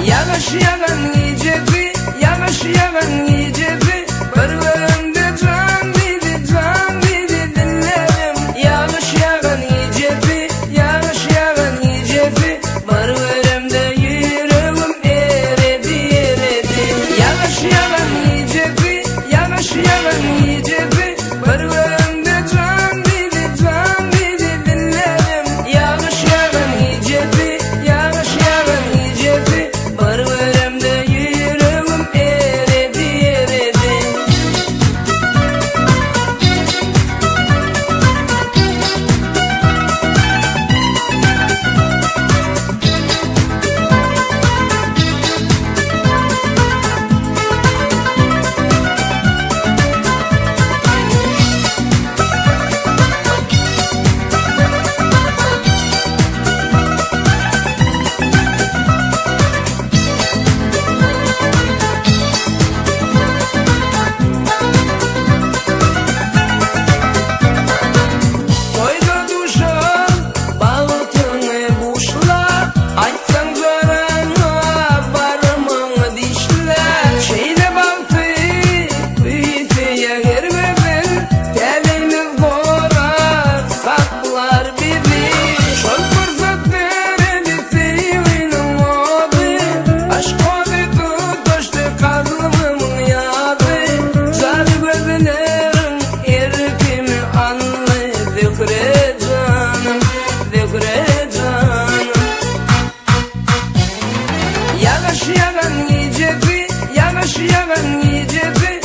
Yağış yağan gecebi, yağış yağan gecebi, barbarımda can dedi dinlerim. Yağış yağan gecebi, yağış yağan gecebi, barbarımda yüreğim eredi. Yağış yağan gecebi, yağış yağan gecebi, barbarımda can dedi dinlerim. Yağış yağan gecebi, yağış yağan gecebi, barbarımda yüreğim eredi. Koyda duşan, bağıtını buşla, açsan zarana, barımını dişler. Şeyde baltı, kuytuya girmedin, telimiz borar, saklar bizi. Şol fırsat veredi sevinin adı, aşk adı tutuştu kalbimın yadı. Zar gözlerin erkimi anlı, zikre canım, zikre canım. Yağış yağan gecebi, yağış yağan gecebi,